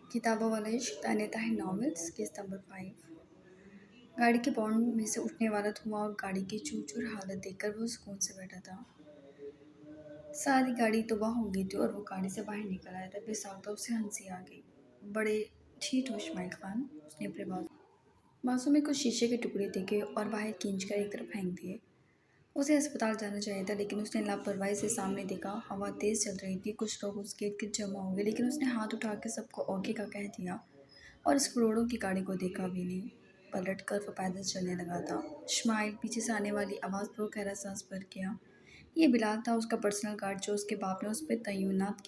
किताबों वाला इश्क तान्या है नॉवेल्स केस नंबर 5। गाड़ी के बॉन्ड में से उठने वाला धुआं और गाड़ी की चूर-चूर हालत देखकर वो सुकून से बैठा था। सारी गाड़ी तबाह हो गई थी और वो गाड़ी से बाहर निकल आया था। बेसाख्ता उसे हंसी आ गई। बड़े ठीक हो इस्माइल खान, उसने अपने बाजू में कुछ शीशे के टुकड़े देखे और बाहर खींचकर एक तरफ फेंक दिए। उसे अस्पताल जाना चाहिए था, लेकिन उसने लापरवाही से सामने देखा। हवा तेज चल रही थी, कुछ लोग उस गेट के जमा हो गए, लेकिन उसने हाथ उठा के सबको ओके का कह दिया और इस करोड़ों की गाड़ी को देखा भी नहीं। पलट कर वो पैदल चलने लगा था। इस्माइल पीछे से आने वाली आवाज़ पर वो गहरा सांस भर गया। ये बिलाल था, उसका पर्सनल गार्ड, जो उसके बाप ने उस पर तैनात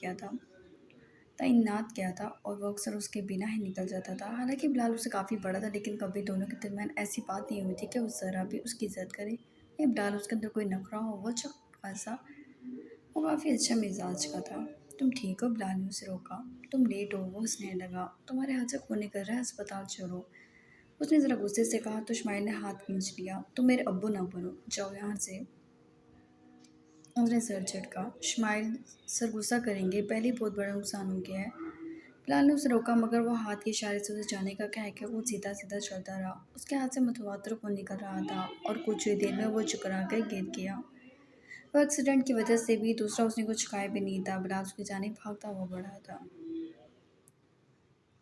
किया था और वो अक्सर उसके बिना ही निकल जाता था। हालांकि बिलाल उससे काफ़ी बड़ा था, लेकिन कभी दोनों के दरमियान ऐसी बात नहीं हुई थी कि वो ज़रा भी उसकी इज्जत करे या बिलाल उसके अंदर कोई नखरा हो। वो ऐसा वो काफ़ी अच्छा मिजाज का था। तुम ठीक हो? बिलाल ने उसे रोका। तुम लेट हो, वो हंसने लगा। तुम्हारे हाथ से खून निकल रहा है, अस्पताल चलो, उसने ज़रा गुस्से से कहा। तो इस्माइल ने हाथ खींच लिया। तुम मेरे अब्बू ना बनो, जाओ यहाँ से, उसने सर झटका। इस्माइल सर गुस्सा करेंगे, पहले ही बहुत बड़ा नुकसान हो गया है। बिलाल ने उसे रोका, मगर वो हाथ के इशारे से उसे जाने का कह के वो सीधा सीधा चलता रहा। उसके हाथ से मुतवातिर खून निकल रहा था और कुछ ही देर में वो चकरा कर गिर गया। वो एक्सीडेंट की वजह से भी, दूसरा उसने कुछ खाया भी नहीं था। बिलाल उसकी जानिब भागता हुआ बढ़ा था।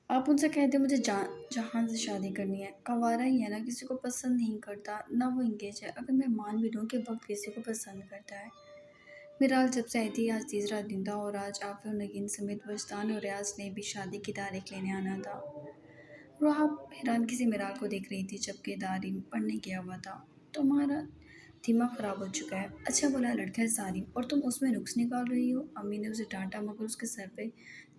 आप उनसे कह दें मुझे जहान से शादी करनी है। कंवारा ही है ना, किसी को पसंद नहीं करता, ना वो इंगेज है। अगर मैं मान भी लूँ कि वक्त किसी को पसंद करता है। मिराल जब से आई थी, आज तीसरा दिन था और आज आफिया और नगीन समेत वजदान और रियाज ने भी शादी की तारीख लेने आना था। राह हैरानगी से मिराल को देख रही थी, जबकि दारिम पढ़ने गया हुआ था। तुम्हारा दिमाग खराब हो चुका है, अच्छा भला लड़का है सारिम, और तुम उसमें नुक्स निकाल रही हो। अम्मी ने उसे डांटा, मगर उसके सर पे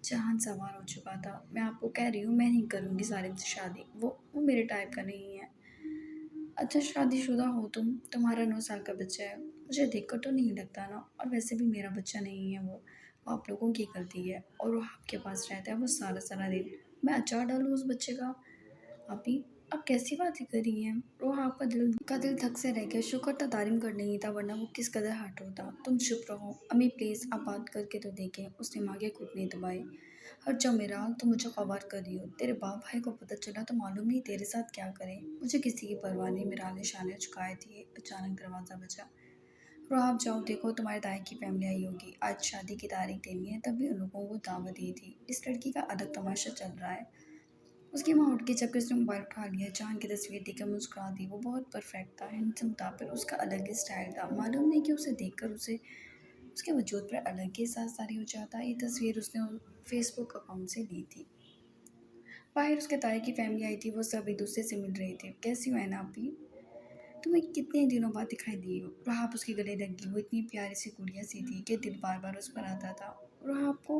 जहान सवार हो चुका था। मैं आपको कह रही हूँ, मैं नहीं करूँगी सारिम से शादी। वो मेरे टाइप का नहीं है। अच्छा, शादीशुदा हो तुम, तुम्हारा 9 साल का बच्चा है। मुझे देखकर तो नहीं लगता ना, और वैसे भी मेरा बच्चा नहीं है वो आप लोगों की गलती है। और वो आपके पास रहता है, वो सारा सारा दिन। मैं अचार डालूँ उस बच्चे का? अभी अब कैसी बातें कर रही हैं? रोहा आपका दिल थक से रह गया। शुक्र था तारीम कर नहीं था, वरना वो किस कदर हट होता। तुम चुप रहो अम्मी प्लीज़, आप बात करके तो देखें। उसने माँ के घुटने दबाए। हट जा मेरा, तुम मुझे खबर कर रही हो। तेरे बाप भाई को पता चला तो मालूम नहीं तेरे साथ क्या करें। मुझे किसी की परवाह नहीं। मेरा निशाने चुकाए थे। अचानक दरवाज़ा बजा। रोहा आप जाओ, देखो तुम्हारे दाई की फैमिली आई होगी। आज शादी की तारीख देनी है, तभी उन लोगों को दावत दी थी। इस लड़की का अलग तमाशा चल रहा है। उसकी माँ उठ गई, जबकि उसने मोबाइल उठा लिया। जान की तस्वीर देखकर मुस्कुरा दी। वो बहुत परफेक्ट था, हैंडसम था, पर उसका अलग ही स्टाइल था। मालूम नहीं कि उसे देखकर उसे उसके वजूद पर अलग ही एहसास तारी हो जाता। ये तस्वीर उसने फेसबुक अकाउंट से ली थी। बाहर उसके ताए की फैमिली आई थी। वो सब एक दूसरे से मिल रहे थे। कैसी हो ऐना आपी? तुम्हें कितने दिनों बाद दिखाई दी हो? राहत उसके गले लगी। वो इतनी प्यारी सी गुड़िया सी थी कि दिल बार बार उस पर आता था। राहत को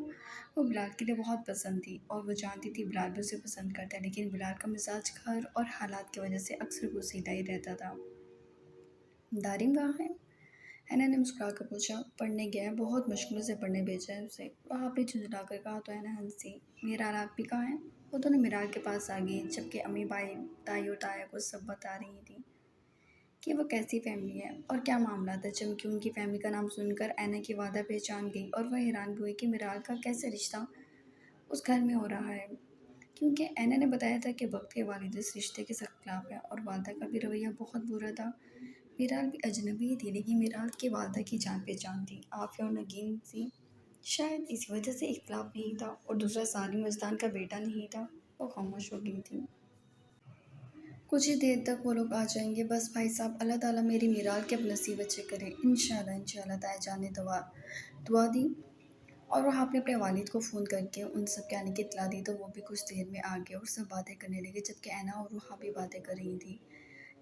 वो बिलाल के लिए बहुत पसंद थी, और वो जानती थी बिलाल भी उसे पसंद करता है, लेकिन बिलाल का मिजाज घर और हालात की वजह से अक्सर गुस्सैला ही रहता था। दारिम कहाँ है? हैना ने मुस्कुरा कर पूछा। पढ़ने गया है, बहुत मुश्किलों से पढ़ने भेजा है उसे। वहाँ ने झुंझला कर कहा। तो हैना हंसी। मीरा और आप भी कहाँ हैं? वो दोनों मीराल के पास आ गई, जबकि अम्मी भाई ताई और ताया को सब बता रही थी कि वो कैसी फैमिली है और क्या मामला था। चमकी उनकी फैमिली का नाम सुनकर ऐना की वादा पहचान गई, और वह हैरान हुई कि मिराल का कैसे रिश्ता उस घर में हो रहा है, क्योंकि ऐना ने बताया था कि वक्त के वालिद इस रिश्ते के सख्त खिलाफ है और वालदा का भी रवैया बहुत बुरा था। मिराल भी अजनबी ही थी, लेकिन मिराल की वालदा की जान पहचान थी। आफिया और नगीन सी शायद इसी वजह से इख्तलाफ नहीं था, और दूसरा सालिम मस्तान का बेटा नहीं था। वो खामोश हो गई थी। कुछ ही देर तक वो लोग आ जाएंगे, बस भाई साहब, अल्लाह ताला मेरी मीराल के अब नसीब अच्छे करे। इंशाल्लाह इंशाल्लाह, ताया जान ने दुआ दुआ दी। और वहाँ आपने अपने वालिद को फ़ोन करके उन सब के आने की इत्तला दी, तो वो भी कुछ देर में आ गए और सब बातें करने लगे, जबकि ऐना और रूहा भी बातें कर रही थी।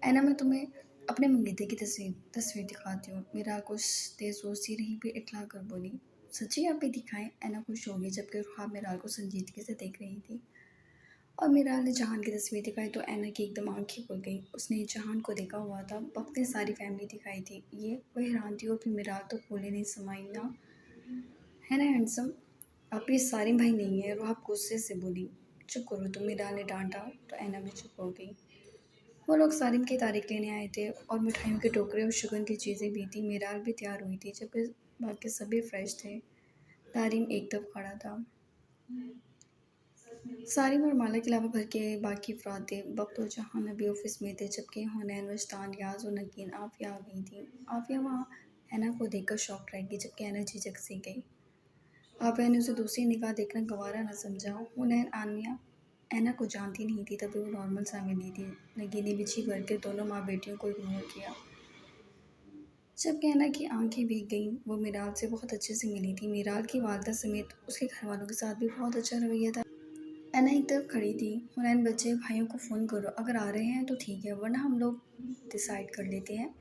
ऐना, मैं तुम्हें अपने मंगेतर की तस्वीर दिखाती हूँ। मीरा कुछ देर सोचती रही, फिर इतला कर बोली। सच्ची आप भी दिखाएं? ऐना खुश हो गई, जबकि रूहा मीराल को संजीदगी से देख रही थी। और मीराल ने जहान की तस्वीर दिखाई तो ऐना की एकदम आंखें खुल गई। उसने जहान को देखा हुआ था, वक्त ने सारी फैमिली दिखाई थी। ये वो हैरान थी, और फिर मीराल तो बोले नहीं समाई ना, है ना हैंडसम? आप ये सारिम भाई नहीं है। वो आप गुस्से से बोली। चुप करो तुम, मीराल ने डांटा। तो ऐना भी चुप हो गई। वो लोग सारिम की तारीख लेने आए थे, और मिठाइयों के टोकरे और शुगन की चीज़ें भी थी। मीराल भी तैयार हुई थी, जबकि बाकी सभी फ्रेश थे। तारिम एक तरफ खड़ा था। सारिम और माला के अलावा घर के बाकी अफराद थे। वक्त और जहां नबी ऑफिस में थे, जबकि हुनैन, रुस्तान, रियाज और नगीन आफिया आ गई थी। आफिया वहाँ ऐना को देखकर शॉक रह गई, जबकि ऐना झिझक सी गई। आफिया ने उसे दूसरी निगाह देखकर गवारा न समझा। हुनैन आनिया ऐना को जानती नहीं थी, तभी वो नॉर्मल सा मिली थी। नगीन ने बिछी भर के दोनों माँ बेटियों को इग्नोर किया। जबकि ऐना की आंखें भीग गईं। वो मीराल से बहुत अच्छे से मिली थी। मीराल की वालदा समेत उसके घर वालों के साथ भी बहुत अच्छा रवैया था। ऐना एक तरफ खड़ी थी। हुनैन, बच्चे भाइयों को फ़ोन करो, अगर आ रहे हैं तो ठीक है, वरना हम लोग डिसाइड कर लेते हैं।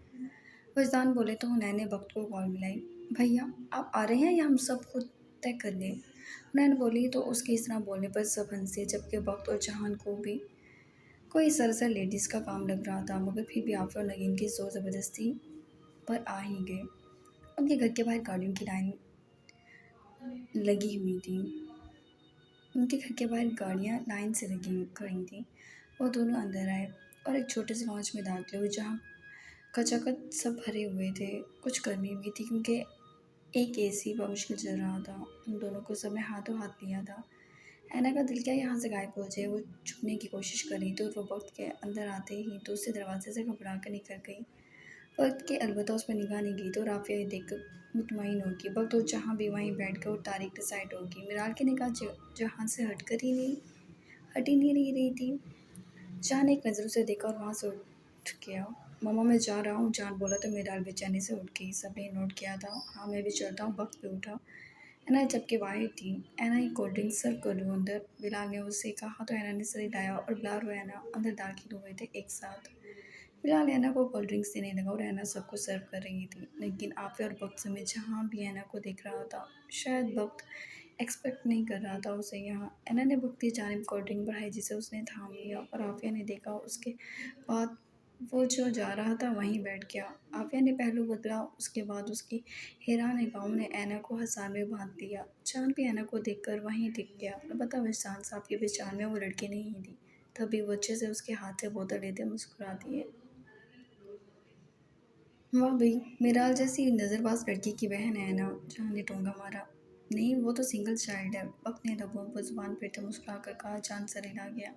वजदान बोले तो हुनैन ने वक्त को कॉल मिलाई। भैया, आप आ रहे हैं या हम सब खुद तय कर लें? हुनैन बोली तो उसके इस तरह बोलने पर सब हंसे, जबकि वक्त और जहान को भी कोई सरसर लेडीज़ का काम लग रहा था, मगर फिर भी आफिया और नगीन की जोर ज़बरदस्ती पर आ ही गए। उनके घर के बाहर गाड़ियों की लाइन लगी हुई थी। उनके घर के बाहर गाड़ियाँ लाइन से लगी खड़ी थीं। वो दोनों अंदर आए और एक छोटे से लॉन्च में दाखिल हुए, जहाँ खचाखच सब भरे हुए थे। कुछ गर्मी भी थी, क्योंकि एक एसी बमुश्किल चल रहा था। उन दोनों को सबने हाथों हाथ लिया था। ऐना का दिल क्या यहाँ से गायब हो जाए। वो छुपने की कोशिश कर रही थी, और वो वक्त के अंदर आते ही दूसरे दरवाजे से घबरा कर निकल गई। वक्त के अलबत्ता उस पर निगाह नहीं गई, तो राफिया ये देखकर मुतमईन होगी। वक्त और जहाँ भी वहीं बैठ कर और तारीख डिसाइड होगी। मिराल की निगाह जहाँ से हट ही नहीं रही थी। जहाँ ने एक नज़र उसे देखा और वहाँ से उठ गया। मम्मा, मैं जा रहा हूँ, जान बोला तो मिराल बेचैनी से उठ गई। सबने नोट किया था। हाँ, मैं भी चलता हूँ, वक्त पे उठा। ऐना जबकि बाहर थी। ऐना, एक कोल्ड ड्रिंक सर्व कर लूँ अंदर? बिलाल ने उससे कहा तो ऐना ने सर हिलाया, और बिलाल और ऐना अंदर दाखिल हुए थे एक साथ। बिलाल ऐना को कोल्ड ड्रिंक्स देने लगा और ऐना सबको सर्व कर रही थी। लेकिन आफिया और वक्त समेत जहाँ भी ऐना को देख रहा था, शायद वक्त एक्सपेक्ट नहीं कर रहा था उसे यहाँ। ऐना ने वक्त की जानिब कोल्ड ड्रिंक बढ़ाई, जिसे उसने थाम लिया, और आफिया ने देखा। उसके बाद वो जो जा रहा था वहीं बैठ गया। आफिया ने पहलू बदला, उसके बाद उसकी हैरान निगाहों ने ऐना को हसान में बांध लिया। चांद भी ऐना को देखकर वहीं टिक गया। अलबत्ता वजदान साहब की पहचान में वो लड़की नहीं थी। तभी वो अच्छे से उसके हाथ से बोतल लेते मुस्कुरा दिए। वाह भई, मिराल जैसी नज़रबाज लड़की की बहन है ना? जहां ने टोंगा मारा। नहीं, वो तो सिंगल चाइल्ड है। वक्त ने लबों पर जुबान फेरते मुस्कुरा कर कहा। चांद सरेला गया।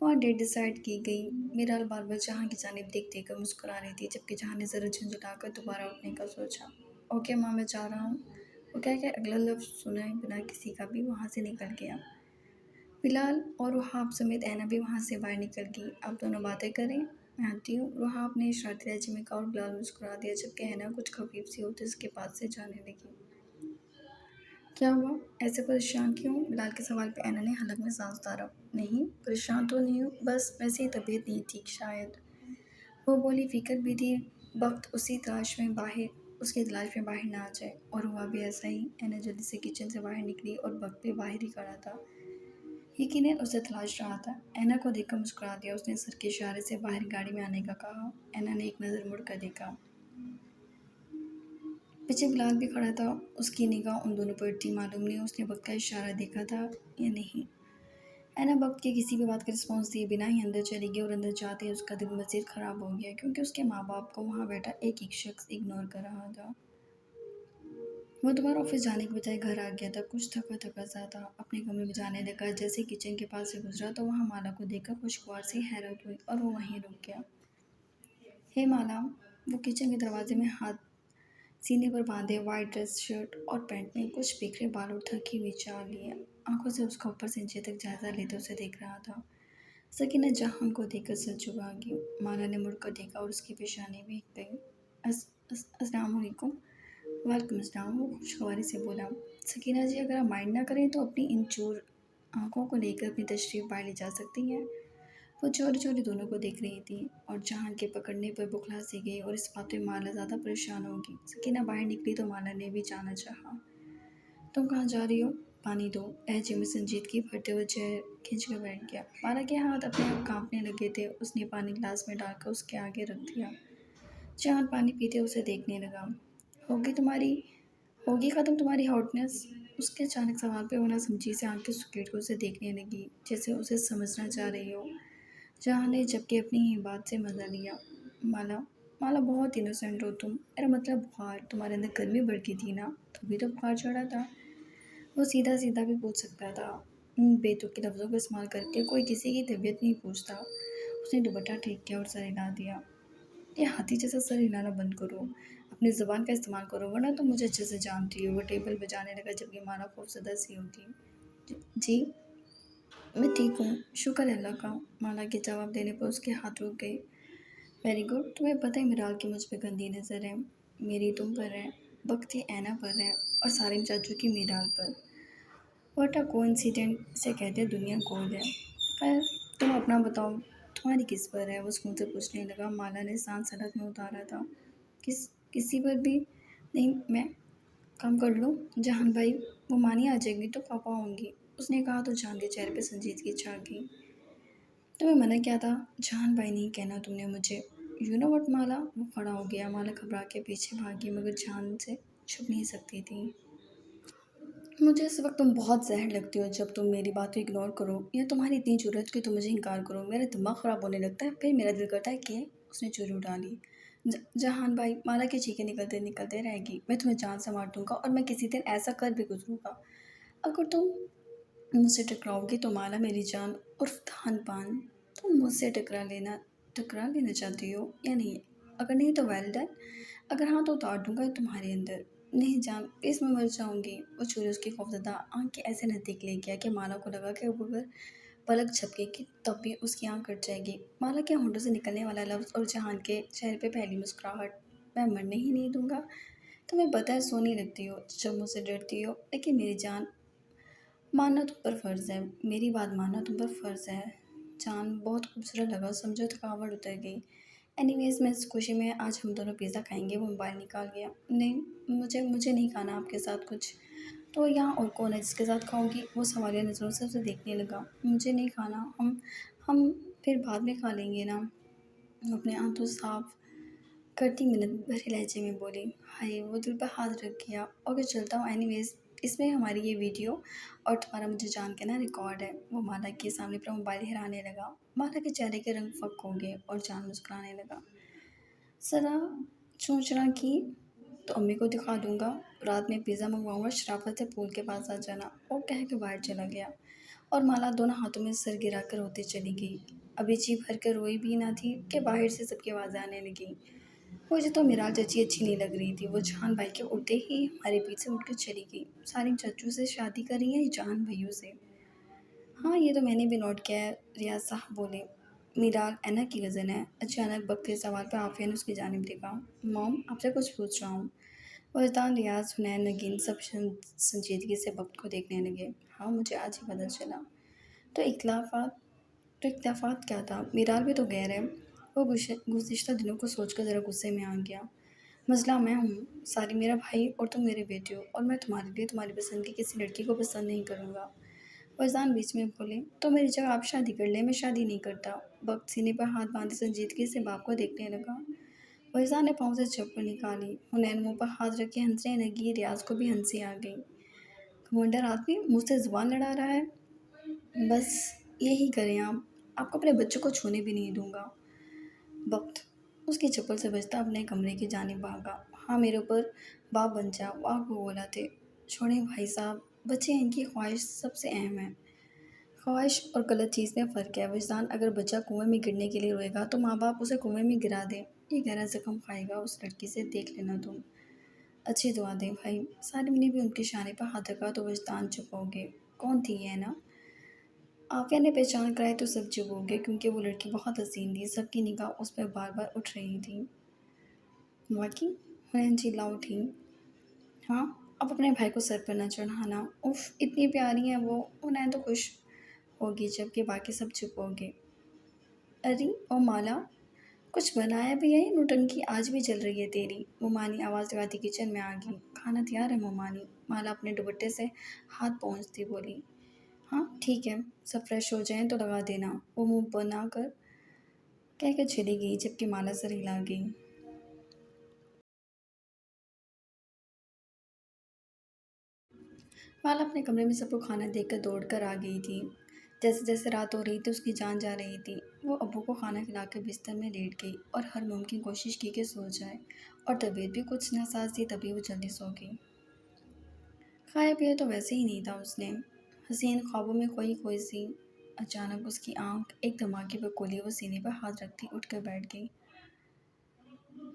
वहाँ डेट डिसाइड की गई। मिराल बार बार जहाँ की जानिब देख देख कर मुस्कुरा रही थी, जबकि जहाँ ने ज़रा झुंझुलाकर दोबारा उठने का सोचा। ओके माँ, मैं जा रहा हूँ। वो कह के अगला लफ्ज़ सुने बिना किसी का भी वहाँ से निकल गया। बिलाल और वहाब समेत ऐना भी वहाँ से बाहर निकल गई। अब दोनों बातें करें, मैं आती हूँ। वहाब ने इशारती लहजे में कहा, और बिलाल मुस्कुरा दिया, जबकि ऐना कुछ खफीफ सी होती उसके पास से जाने लगी। क्या हुआ? ऐसे परेशान क्यों? बिलाल के सवाल पे ऐना ने हलक में सांस उतारा। नहीं, परेशान तो नहीं हूँ, बस वैसे ही तबीयत नहीं ठीक शायद। वो बोली, फिक्र भी थी वक्त उसकी तलाश में बाहर ना आ जाए। और हुआ भी ऐसा ही। ऐना जल्दी से किचन से बाहर निकली, और वक्त भी बाहर ही खड़ा था। यकीनन उसे तलाश रहा था। ऐना को देखकर मुस्कुरा दिया। उसने सर के इशारे से बाहर गाड़ी में आने का कहा। ऐना ने एक नज़र मुड़ कर देखा। पीछे बिलाल भी खड़ा था। उसकी निगाह उन दोनों पर थी। मालूम नहीं उसने वक्त का इशारा देखा था या नहीं। ऐना वक्त की किसी भी बात का रिस्पॉन्स दिए बिना ही अंदर चली गई, और अंदर जाते ही उसका दिल मज़ीद ख़राब हो गया, क्योंकि उसके माँ बाप को वहाँ बैठा एक एक शख्स इग्नोर कर रहा था। वो दोबारा ऑफिस जाने के बजाय घर आ गया था। कुछ थका थका सा था। अपने कमरे में जाने लगा। जैसे किचन के पास से गुजरा तो वहाँ माला को देखकर खुशगवार सी हैरत हुई, और वो वहीं रुक गया। हे माला! वो किचन के दरवाजे में हाथ सीने पर बांधे, वाइट ड्रेस, शर्ट और पैंट में, कुछ बिखरे बाल और थकी हुई चाल लिए, आंखों से उसका ऊपर से नीचे तक जायजा लेते उसे देख रहा था। सकीना जहान को देखकर सर झुका गई। माला ने मुड़कर देखा और उसकी पेशानी भीग गई। अस्सलाम वालेकुम। वालेकुम अस्सलाम। वो खुशगवारी से बोला। सकीना जी, अगर आप माइंड ना करें तो अपनी इन चोर आंखों को लेकर अपनी तशरीफ बाहर ले जा सकती हैं। वो चोरी चोरी दोनों को देख रही थी, और जहान के पकड़ने पर बुखला सी गई, और इस बात में माला ज़्यादा परेशान होगी। सकीना बाहर निकली तो माला ने भी जाना चाहा। तुम कहाँ जा रही हो? पानी दो। लहजे में संजीदगी भरते हुए चेयर खींच कर बैठ गया। माला के हाथ अपने आप कांपने लगे थे। उसने पानी गिलास में डालकर उसके आगे रख दिया। जहान पानी पीते उसे देखने लगा। होगी तुम्हारी होगी ख़त्म तुम्हारी हॉटनेस? उसके अचानक सवाल पे वो ना समझी से आंखें सुकेट कर उसे देखने लगी, जैसे उसे समझना चाह रही हो। जहाँ ने जबकि अपनी ही बात से मज़ा लिया। माला माला, बहुत इनोसेंट हो तुम। मेरा मतलब बुखार, तुम्हारे अंदर गर्मी बढ़ गई थी ना, तभी तो बुखार चढ़ा था। वो सीधा सीधा भी पूछ सकता था। बेतुके लफ्ज़ों का इस्तेमाल करके कोई किसी की तबीयत नहीं पूछता। उसने दुपट्टा ठीक किया और सर हिला दिया। ये हाथी जैसा सर हिलाना बंद करो। अपनी ज़ुबान का इस्तेमाल करो, वरना तुम मुझे अच्छे से जानती हो। वो टेबल बजाने लगा जबकि माला खौफज़दा सी होगी। जी, मैं ठीक हूँ, शुक्र है अल्लाह का। माला के जवाब देने पर उसके हाथ रुक गए। Very good. तुम्हें पता है मिराल की मुझ पे गंदी नज़र है। मेरी तुम पर है, वक्त की ऐना पर है और सारिम चाचू की मिराल पर। व्हाट अ कोइंसिडेंट से कहते हैं दुनिया गोल है। खैर, तुम अपना बताओ, तुम्हारी किस पर है? वो सुकून से पूछने लगा। माला ने सांस सड़क में उतारा था। किसी पर भी नहीं। मैं काम कर लूँ? जहान भाई, वो मानी आ जाएगी तो पापा होंगी, उसने कहा तो जान के चेहरे पे संजीदगी छा गई। तुम्हें मना किया था जहान भाई नहीं कहना तुमने मुझे। यू नो वट माला। वो खड़ा हो गया। माला घबरा के पीछे भागी मगर जान से छुप नहीं सकती थी। मुझे इस वक्त तुम बहुत जहर लगती हो। जब तुम मेरी बात को इग्नोर करो या तुम्हारी इतनी ज़रूरत कि तुम मुझे इनकार करो, मेरा दिमाग ख़राब होने लगता है। फिर मेरा दिल करता है कि उसने चुरी उडाली। जहान भाई, माला की चीखें निकलते निकलते रहेगी। मैं तुम्हें जान से मार दूंगा और मैं किसी दिन ऐसा कर भी गुजरूंगा। अगर तुम मुझसे टकराओगी तो माला मेरी जान उर्फ खान पान, तुम मुझसे टकरा लेना चाहती हो या नहीं? अगर नहीं तो वेल डन, अगर हाँ तो उतार दूंगा तुम्हारे अंदर। नहीं जान, प्लीज़ मैं मर जाऊंगी। वो चोरी उसकी खौफजदा आंख के ऐसे नज़दीक ले गया कि माला को लगा कि वो अगर पलक झपकेगी तब भी उसकी आंख कट जाएगी। माला के होंठों से निकलने वाला लफ्ज़ और जहान के चेहरे पे पहली मुस्कुराहट, मैं मरने ही नहीं दूंगा। तुम्हें पता है सोनी लगती हो जब मुझसे डरती हो, लेकिन मेरी जान, मानना तुम पर फ़र्ज़ है। मेरी बात मानना तुम पर फ़र्ज़ है। जान, बहुत खूबसूरत लगा, समझो थकावट उतर गई। एनीवेज़ मैं इस खुशी में आज हम दोनों पिज़्ज़ा खाएँगे। वो मोबाइल निकाल गया। नहीं, मुझे नहीं खाना आपके साथ कुछ। तो यहाँ और कौन है जिसके साथ खाऊँगी? वो सवालिया नज़रों से उसे देखने लगा। मुझे नहीं खाना, हम फिर बाद में खा लेंगे ना। वो अपने हाथों साफ करती मिन्नत भरे लहजे में बोली। हाय, वो दिल पर हाथ रख गया। ओके चलता हूँ। एनीवेज, इसमें हमारी ये वीडियो और तुम्हारा मुझे जान के ना रिकॉर्ड है। वो माला के सामने अपना मोबाइल हिलाने लगा। माला के चेहरे के रंग फक हो गए और जान मुस्कुराने लगा। ज़रा चोंचना की तो अम्मी को दिखा दूंगा। रात में पिज़्ज़ा मंगवाऊंगा, शराफत से पूल के पास आ जाना। वो कह के बाहर चला गया और माला दोनों हाथों में सर गिरा कर रोती चली गई। अभी जी भर कर रोई भी ना थी कि बाहर से सबकी आवाज़ें आने लगी। मुझे तो मिराज चाची अच्छी नहीं लग रही थी। वो जहान भाई के उठते ही हमारे पीछे उठकर चली गई। सारिम चाचू से शादी कर रही है या जहान भैया से? हाँ, ये तो मैंने भी नोट किया है। रियाज साहब बोले। मीराल ऐना की गज़न है। अचानक बक के सवाल पर आफिया ने उसकी जानिब देखा। मॉम, आपसे कुछ पूछ रहा हूँ। वजदान, रियाज, हुनैन, नगीन सब संजीदगी से वक्त को देखने लगे। हाँ, मुझे आज ही पता चला। तो इख्लाफात तो इख्लाफात क्या था? मीराल भी तो गैर है। वो गुज़िश्ता दिनों को सोचकर ज़रा गुस्से में आ गया। मसला मैं हूँ, सारी मेरा भाई और तुम मेरे बेटे हो, और मैं तुम्हारे लिए तुम्हारी पसंद की किसी लड़की को पसंद नहीं करूँगा। फरजान बीच में बोले। तो मेरी जगह आप शादी कर ले, मैं शादी नहीं करता। वक्त सीने पर हाथ बांधे संजीदगी से बाप को देखने लगा। फरजान ने पाँव से चप्पल निकाली। हुनैन मुंह पर हाथ रखे हंसने लगी। रियाज को भी हंसी आ गई। घमंडर आदमी मुझसे जुबान लड़ा रहा है। बस यही करें आप। आपको अपने बच्चों को छूने भी नहीं दूंगा। वक्त उसकी चप्पल से बजता अपने कमरे की जानिब भागा। हाँ, मेरे ऊपर बाप बन जा, वाह को बोला थे। छोड़ें भाई साहब, बच्चे हैं, इनकी ख्वाहिश सबसे अहम है। ख्वाहिश और गलत चीज़ में फ़र्क है। विजदान, अगर बच्चा कुएं में गिरने के लिए रोएगा तो माँ बाप उसे कुएं में गिरा दें। ये गहरा जख्म खाएगा उस लड़की से, देख लेना तुम। अच्छी दुआ दें भाई। सारिम ने भी उनके शाने पर हाथ रखा तो विजदान चुप हो गए। कौन थी ये ना? आफिया ने पहचान कराई तो सब चुप हो गए क्योंकि वो लड़की बहुत हसीन थी। सबकी निगाह उस पर बार बार उठ रही थी। वाकई, हुनैन चिल्ला उठी। हाँ, अब अपने भाई को सर पर न चढ़ाना। उफ, इतनी प्यारी है वो। हुनैन तो खुश होगी जबकि बाकी सब चुप हो गए। अरे ओ माला, कुछ बनाया भी है? नौटंकी आज भी चल रही है तेरी। मोमानी आवाज़ लगाती किचन में आ गई। खाना तैयार है मोमानी। माला अपने दुपट्टे से हाथ पोंछती बोली। हाँ ठीक है, सब फ्रेश हो जाएं तो लगा देना। वो मुंह बना कर कह कर चली गई जबकि माला सर हिला गई। माला अपने कमरे में सबको खाना देकर दौड़ कर आ गई थी। जैसे जैसे रात हो रही थी उसकी जान जा रही थी। वो अब्बू को खाना खिलाकर बिस्तर में लेट गई और हर मुमकिन कोशिश की कि सो जाए, और तबीयत भी कुछ नासाज थी तभी वो जल्दी सो गई। खाया पिया तो वैसे ही नहीं था उसने। हसीन ख्वाबों में खोई खोई सी। अचानक उसकी आंख एक धमाके पर खुली। वो सीने पर हाथ रखती उठकर बैठ गई।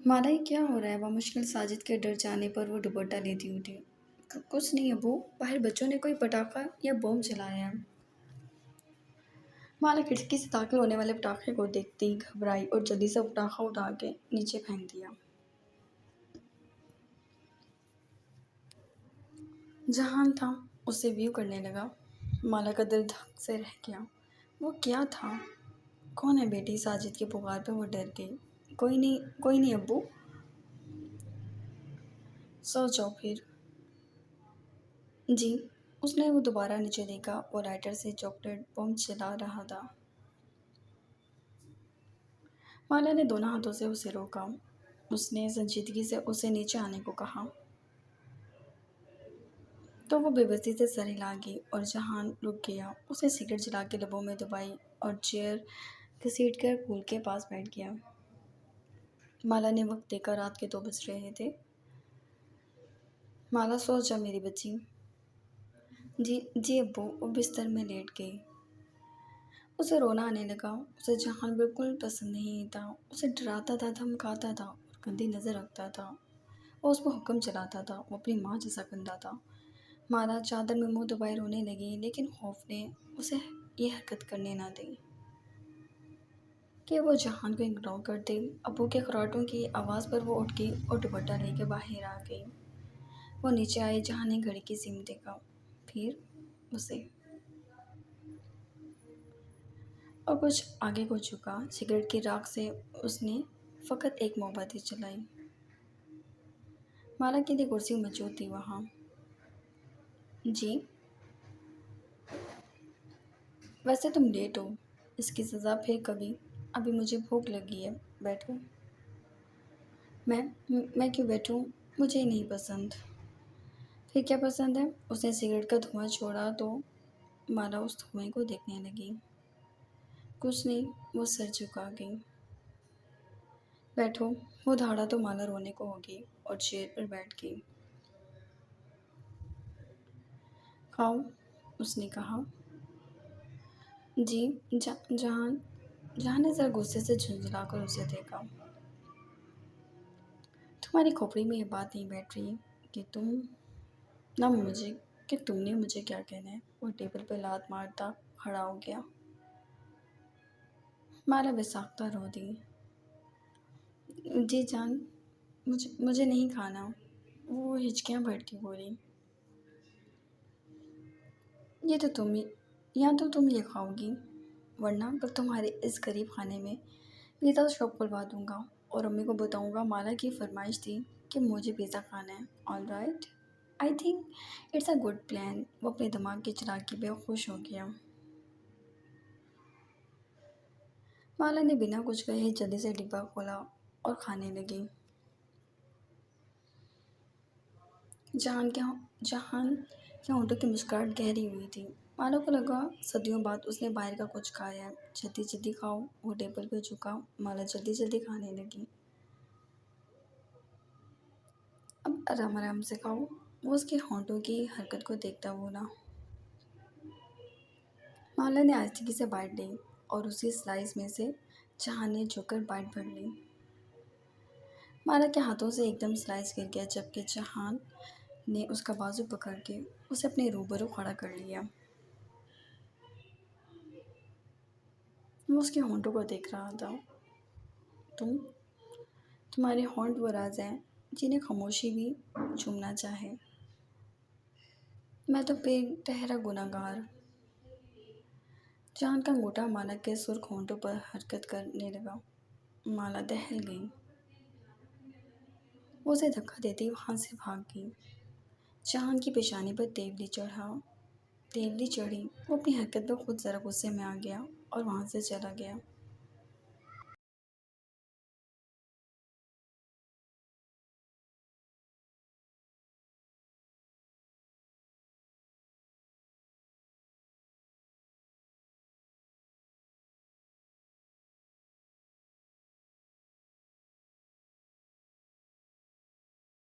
माला, ये क्या हो रहा है? मुश्किल साजिद के डर जाने पर वो दुपट्टा लेती उठी। कुछ नहीं अबू, बाहर बच्चों ने कोई पटाखा या बम चलाया है। माला खिड़की से दाखिल होने वाले पटाखे को देखती ही घबराई और जल्दी से पटाखा उठा के नीचे फेंक दिया। जहान था उसे व्यू करने लगा। माला का दिल धक से रह गया। वो क्या था? कौन है बेटी? साजिद की पुकार पे वो डर गई। कोई नहीं अब्बू, सो जाओ फिर। जी। उसने वो दोबारा नीचे देखा और लाइटर से चॉकलेट बम चला रहा था। माला ने दोनों हाथों से उसे रोका। उसने संजीदगी से उसे नीचे आने को कहा तो वो बेबसी से सर हिला गई और जहान रुक गया। उसने सिगरेट जला के लबों में दबाई और चेयर घसीट कर पूल के पास बैठ गया। माला ने वक्त देखा, रात के 2 बज रहे थे। माला, सो जा मेरी बच्ची। जी जी अब्बू। वो बिस्तर में लेट गई। उसे रोना आने लगा। उसे जहान बिल्कुल पसंद नहीं था। उसे डराता था, धमकाता था और गंदी नज़र रखता था। वो उस पर हुक्म चलाता था। वो अपनी माँ जैसा गंदा था। माला चादर में मुंह दबाए रोने लगी, लेकिन खौफ ने उसे ये हरकत करने ना दी कि वो जहान को इग्नोर कर दे। अब्बू के खराटों की आवाज़ पर वो उठ गई और दुपट्टा लेके बाहर आ गई। वो नीचे आई। जहान ने घड़ी की सीम देखा, फिर उसे, और कुछ आगे को झुका। सिगरेट की राख से उसने फ़कत एक मोमबत्ती जलाई। माला के लिए कुर्सी मौजूद थी वहाँ। जी। वैसे तुम लेट हो, इसकी सज़ा फिर कभी। अभी मुझे भूख लगी है, बैठो। मैं क्यों बैठूं? मुझे नहीं पसंद। फिर क्या पसंद है? उसने सिगरेट का धुआं छोड़ा तो माला उस धुएं को देखने लगी। कुछ नहीं, वो सर झुका गई। बैठो। वो धाड़ा तो माला रोने को हो गई और चेयर पर बैठ गई। खाओ, उसने कहा। जी। जहान जहान ने ज़रा गुस्से से झुंझला कर उसे देखा। तुम्हारी खोपड़ी में ये बात नहीं बैठ रही कि तुम ना मुझे कि तुमने मुझे क्या कहना है। वो टेबल पर लात मारता खड़ा हो गया। माला बेसाख्ता रो दी। जी जान, मुझे नहीं खाना। वो हिचकियाँ भरती बोली। ये तो तुम ही या तो तुम ये खाओगी, वरना कल तुम्हारे इस गरीब खाने में पिज़्ज़ा शॉप खुलवा दूंगा और अम्मी को बताऊंगा माला की फरमाइश थी कि मुझे पिज़्ज़ा खाना है। All right, I think it's a good plan. वो अपने दिमाग की चालाकी पे खुश हो गया। माला ने बिना कुछ कहे जल्दी से डिब्बा खोला और खाने लगी। जहान के होंठों की मुस्कुराहट गहरी हुई थी। माला को लगा सदियों बाद उसने बाहर का कुछ खाया है। जल्दी जल्दी खाओ। वो टेबल पे झुका। माला जल्दी जल्दी खाने लगी। अब आराम आराम से खाओ। वो उसके होंठों की हरकत को देखता बोला। माला ने आहिस्ते से बाइट ली और उसी स्लाइस में से जहान ने झुककर बाइट भर ली। माला के हाथों से एकदम स्लाइस गिर गया, जबकि जहान ने उसका बाजू पकड़ के उसे अपने रूबरू खड़ा कर लिया। वो उसके होंठों को देख रहा था। तुम्हारे होंठ वो राज हैं जिन्हें खामोशी भी चूमना चाहे। मैं तो बेटहरा गुनहगार। जान का अंगूठा माला के सुर्ख होंठों पर हरकत करने लगा। माला दहल गई। वो उसे धक्का देती वहाँ से भाग गई। चांद की पेशानी पर तेवली चढ़ी। वो अपनी हरकत पर खुद ज़रा गुस्से में आ गया और वहाँ से चला गया।